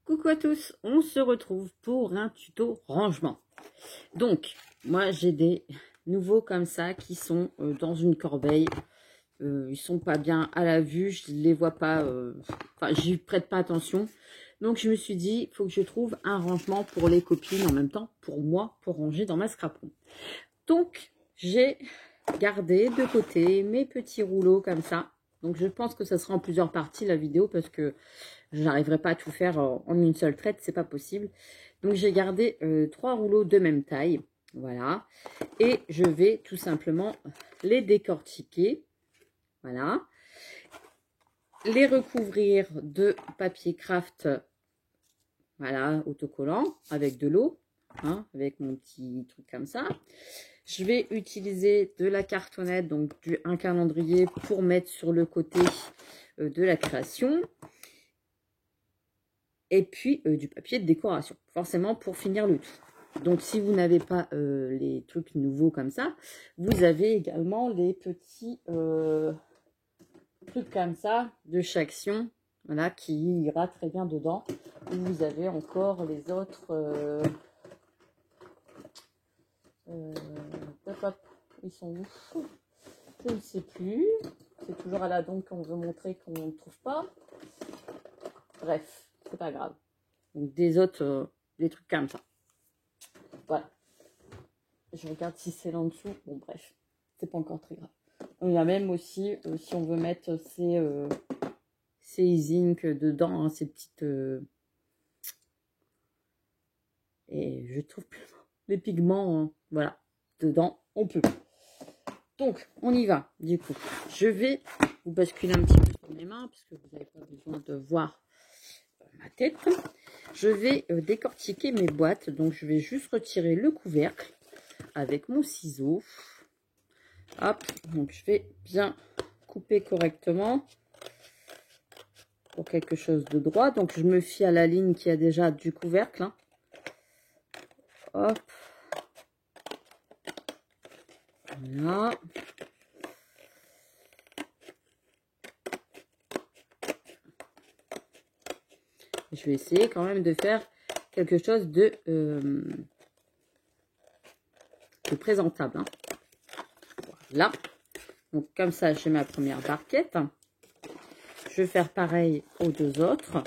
Coucou à tous, on se retrouve pour un tuto rangement. Donc, moi j'ai des nouveaux comme ça qui sont dans une corbeille. Ils sont pas bien à la vue, je les vois pas, enfin j'y prête pas attention. Donc je me suis dit, il faut que je trouve un rangement pour les copines en même temps, pour moi, pour ranger dans ma scrap room. Donc j'ai gardé de côté mes petits rouleaux comme ça. Donc je pense que ça sera en plusieurs parties la vidéo parce que je n'arriverai pas à tout faire en une seule traite, c'est pas possible. Donc j'ai gardé 3 rouleaux de même taille, voilà. Et je vais tout simplement les décortiquer, voilà. Les recouvrir de papier craft, voilà, autocollant avec de l'eau, hein, avec mon petit truc comme ça. Je vais utiliser de la cartonnette, donc un calendrier pour mettre sur le côté de la création. Et puis du papier de décoration, forcément pour finir le tout. Donc si vous n'avez pas les trucs nouveaux comme ça, vous avez également les petits trucs comme ça de chaction, voilà, qui ira très bien dedans. Vous avez encore les autres ils sont où? Je ne sais plus. C'est toujours à la donc qu'on veut montrer qu'on ne trouve pas. Bref, c'est pas grave. Donc des autres, des trucs comme ça. Voilà. Je regarde si c'est là en dessous. Bon, bref, c'est pas encore très grave. Il y a même aussi, si on veut mettre ces zinc dedans, hein, ces petites... et je trouve plus les pigments, hein, voilà, dedans, on peut. Donc, on y va, du coup. Je vais vous basculer un petit peu sur mes mains, parce que vous n'avez pas besoin de voir ma tête. Je vais décortiquer mes boîtes, donc je vais juste retirer le couvercle avec mon ciseau. Hop, donc je vais bien couper correctement pour quelque chose de droit. Donc je me fie à la ligne qui a déjà du couvercle, hein. Hop, voilà. Je vais essayer quand même de faire quelque chose de présentable, hein. Voilà. Donc comme ça, j'ai ma première barquette. Je vais faire pareil aux deux autres.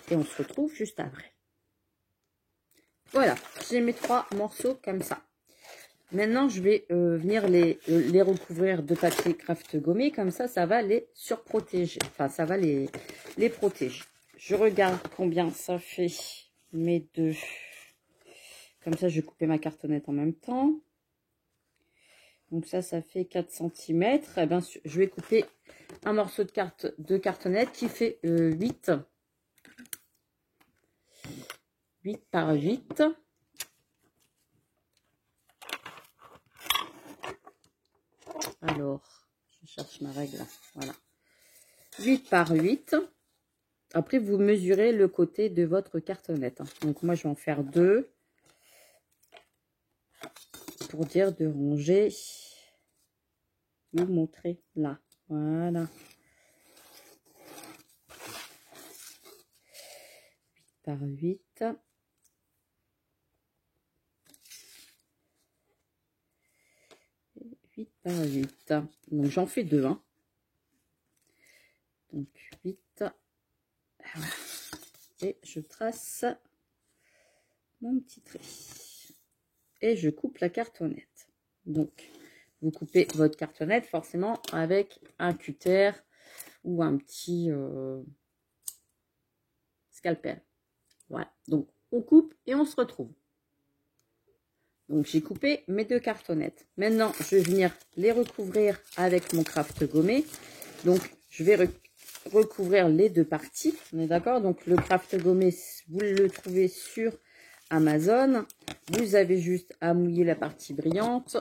Et on se retrouve juste après. Voilà, j'ai mes 3 morceaux comme ça. Maintenant, je vais venir les recouvrir de papier craft gommé. Comme ça, ça va les surprotéger. Enfin, ça va les protéger. Je regarde combien ça fait mes deux. Comme ça, je vais couper ma cartonnette en même temps. Donc ça fait 4 cm. Eh ben, je vais couper un morceau de cartonnette qui fait 8 par 8. Alors, je cherche ma règle. Voilà. 8 par 8. Après, vous mesurez le côté de votre cartonnette. Donc, moi, je vais en faire 2. Pour dire de ranger. Vous montrer là. Voilà. 8 par 8. Et 8 par 8. Donc, j'en fais 2. Hein. Donc, 8. Voilà. Et je trace mon petit trait. Et je coupe la cartonnette. Donc, vous coupez votre cartonnette forcément avec un cutter ou un petit scalpel. Voilà. Donc, on coupe et on se retrouve. Donc, j'ai coupé mes 2 cartonnettes. Maintenant, je vais venir les recouvrir avec mon craft gommé. Donc, je vais recouvrir les 2 parties. On est d'accord? Donc, le craft gommé, vous le trouvez sur Amazon. Vous avez juste à mouiller la partie brillante.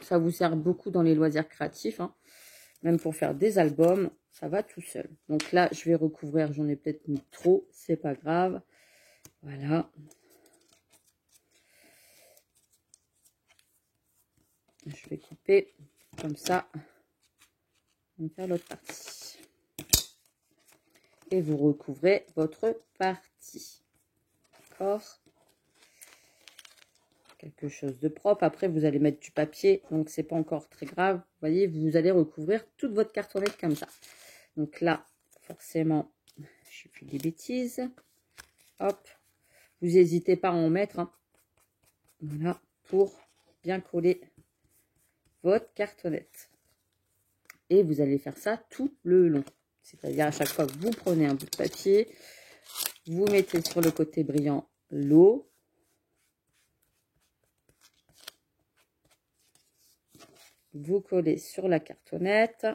Ça vous sert beaucoup dans les loisirs créatifs, hein. Même pour faire des albums, ça va tout seul. Donc là, je vais recouvrir. J'en ai peut-être mis trop, c'est pas grave. Voilà. Je vais couper comme ça. On va faire l'autre partie. et vous recouvrez votre partie. D'accord? Quelque chose de propre. Après, vous allez mettre du papier, donc c'est pas encore très grave. Vous voyez, vous allez recouvrir toute votre cartonnette comme ça. Donc là, forcément, je fais des bêtises. Hop, vous n'hésitez pas à en mettre. Hein. Voilà, pour bien coller votre cartonnette. Et vous allez faire ça tout le long. C'est-à-dire à chaque fois que vous prenez un bout de papier, vous mettez sur le côté brillant l'eau. Vous collez sur la cartonnette.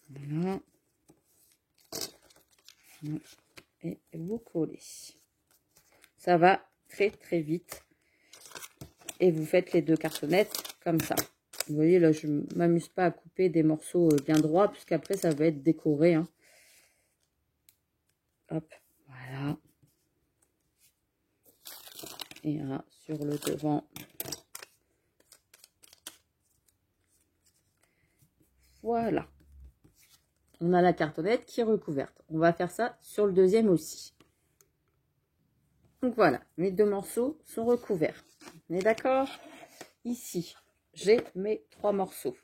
Voilà. Et vous collez. Ça va très très vite. Et vous faites les deux cartonnettes comme ça. Vous voyez, là, je ne m'amuse pas à couper des morceaux bien droits, puisqu'après, ça va être décoré. Hein. Hop, voilà. Et là, sur le devant. Voilà. On a la cartonnette qui est recouverte. On va faire ça sur le deuxième aussi. Donc voilà, mes deux morceaux sont recouverts. On est d'accord? Ici, j'ai mes 3 morceaux.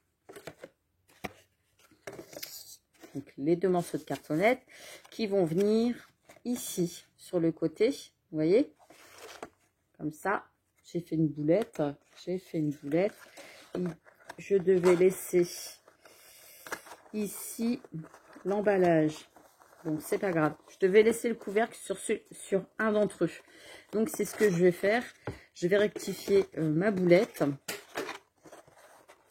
Donc les 2 morceaux de cartonnette qui vont venir ici sur le côté. Vous voyez? Comme ça, j'ai fait une boulette. J'ai fait une boulette. Et je devais laisser ici l'emballage. Donc c'est pas grave. Je devais laisser le couvercle sur un d'entre eux. Donc c'est ce que je vais faire. Je vais rectifier ma boulette.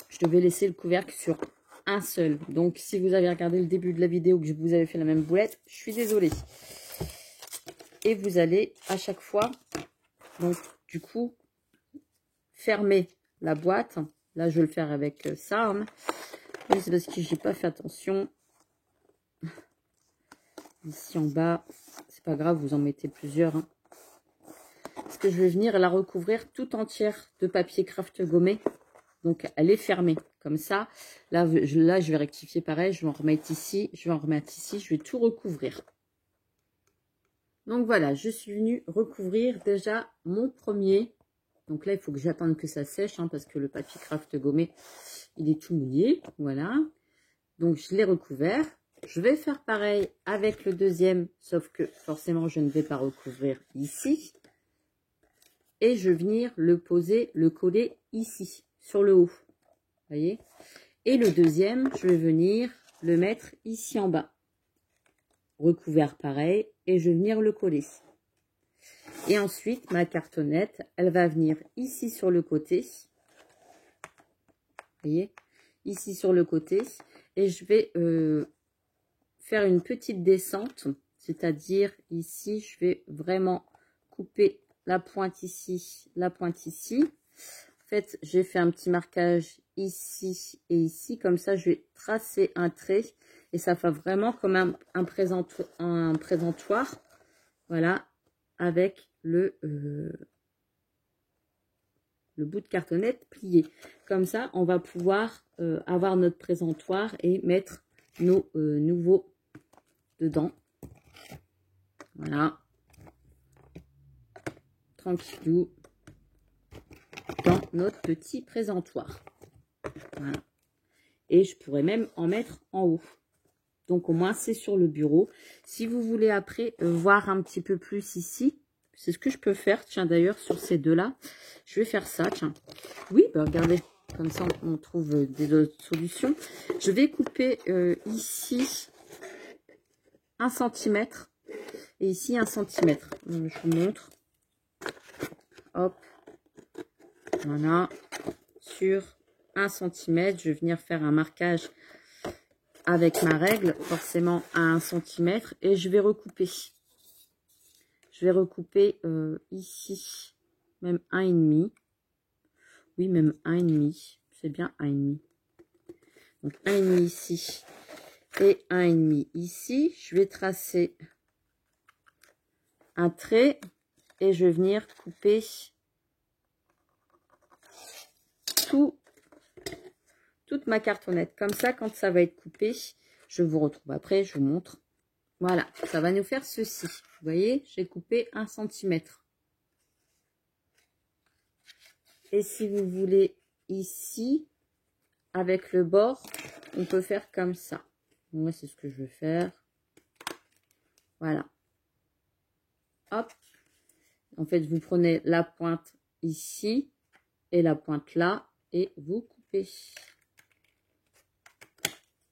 Je devais laisser le couvercle sur un seul. Donc si vous avez regardé le début de la vidéo que je vous avais fait la même boulette, je suis désolée. Et vous allez à chaque fois, donc du coup, fermer la boîte. Là je vais le faire avec ça. Hein. C'est parce que j'ai pas fait attention. Ici en bas, c'est pas grave, vous en mettez plusieurs. Hein. Parce que je vais venir la recouvrir tout entière de papier craft gommé. Donc elle est fermée. Comme ça, là je vais rectifier pareil. Je vais en remettre ici, je vais en remettre ici. Je vais tout recouvrir. Donc voilà, je suis venue recouvrir déjà mon premier. Donc là, il faut que j'attende que ça sèche. Hein, parce que le papier craft gommé, il est tout mouillé. Voilà. Donc je l'ai recouvert. Je vais faire pareil avec le deuxième, sauf que forcément, je ne vais pas recouvrir ici. Et je vais venir le poser, le coller ici, sur le haut. Vous voyez? Et le deuxième, je vais venir le mettre ici en bas. Recouvert pareil, et je vais venir le coller. Et ensuite, ma cartonnette, elle va venir ici sur le côté. Vous voyez? Ici sur le côté. Et je vais... faire une petite descente, c'est-à-dire ici, je vais vraiment couper la pointe ici, la pointe ici. En fait, j'ai fait un petit marquage ici et ici, comme ça, je vais tracer un trait et ça fait vraiment comme un présentoir, voilà, avec le bout de cartonnette plié. Comme ça, on va pouvoir avoir notre présentoir et mettre nos nouveaux dedans. Voilà. Tranquillou. Dans notre petit présentoir. Voilà. Et je pourrais même en mettre en haut. Donc au moins c'est sur le bureau. Si vous voulez après voir un petit peu plus ici, c'est ce que je peux faire. Tiens d'ailleurs sur ces deux-là, je vais faire ça. Tiens. Oui, bah regardez. Comme ça on trouve des autres solutions. Je vais couper ici 1 cm et ici 1 cm. Je vous montre. Hop. Voilà. Sur 1 cm, je vais venir faire un marquage avec ma règle, forcément à 1 cm, et je vais recouper. Je vais recouper ici, même 1,5. Oui, même 1,5. C'est bien 1,5. Donc 1,5 ici et 1,5 ici. Je vais tracer un trait et je vais venir couper toute ma cartonnette. Comme ça, quand ça va être coupé, Je vous retrouve après, je vous montre. Voilà, ça va nous faire ceci. Vous voyez, j'ai coupé 1 cm. Et si vous voulez ici, avec le bord, on peut faire comme ça. Moi, c'est ce que je veux faire. Voilà. Hop. En fait, vous prenez la pointe ici et la pointe là et vous coupez.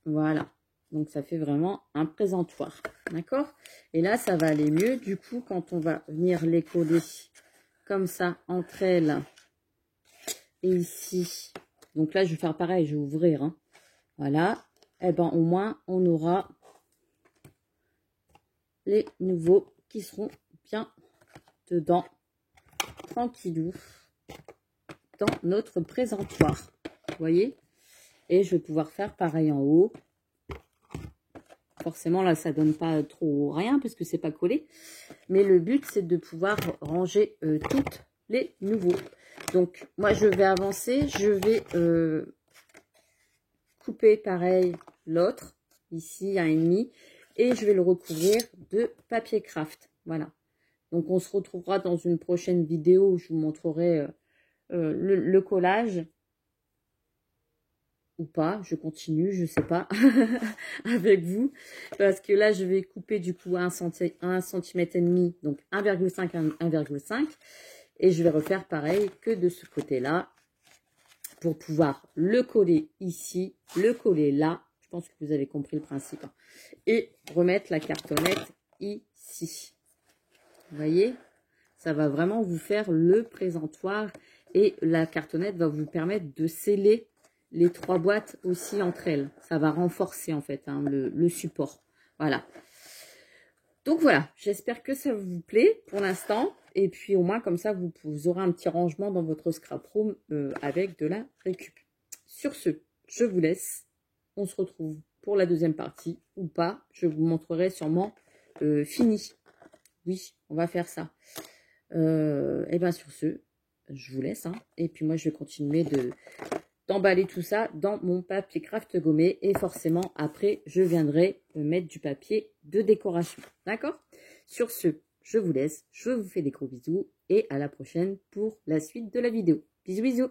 Voilà. Donc, ça fait vraiment un présentoir. D'accord? Et là, ça va aller mieux. Du coup, quand on va venir les coller comme ça entre elles et ici. Donc là, je vais faire pareil. Je vais ouvrir. Hein. Voilà. Et ben, au moins, on aura les nouveaux qui seront bien dedans, tranquillou, dans notre présentoir. Vous voyez? Et je vais pouvoir faire pareil en haut. Forcément, là, ça donne pas trop rien parce que c'est pas collé. Mais le but, c'est de pouvoir ranger toutes les nouveaux. Donc, moi, je vais avancer. Je vais couper pareil l'autre. Ici, 1,5. Et je vais le recouvrir de papier craft. Voilà. Donc, on se retrouvera dans une prochaine vidéo où je vous montrerai le collage. Ou pas, je continue, je sais pas, avec vous. Parce que là, je vais couper du coup 1 cm et demi, donc 1,5 à 1,5. Et je vais refaire pareil que de ce côté-là. Pour pouvoir le coller ici, le coller là. Je pense que vous avez compris le principe. Et remettre la cartonnette ici. Vous voyez, ça va vraiment vous faire le présentoir. Et la cartonnette va vous permettre de sceller les 3 boîtes aussi entre elles. Ça va renforcer en fait hein, le support. Voilà. Donc voilà, j'espère que ça vous plaît pour l'instant. Et puis au moins comme ça, vous aurez un petit rangement dans votre scrap room avec de la récup. Sur ce, je vous laisse. On se retrouve pour la deuxième partie ou pas. Je vous montrerai sûrement fini. Oui, on va faire ça. Et bien sur ce, je vous laisse. Hein. Et puis moi, je vais continuer d'emballer tout ça dans mon papier craft gommé. Et forcément, après, je viendrai mettre du papier de décoration. D'accord? Sur ce, je vous laisse. Je vous fais des gros bisous. Et à la prochaine pour la suite de la vidéo. Bisous, bisous!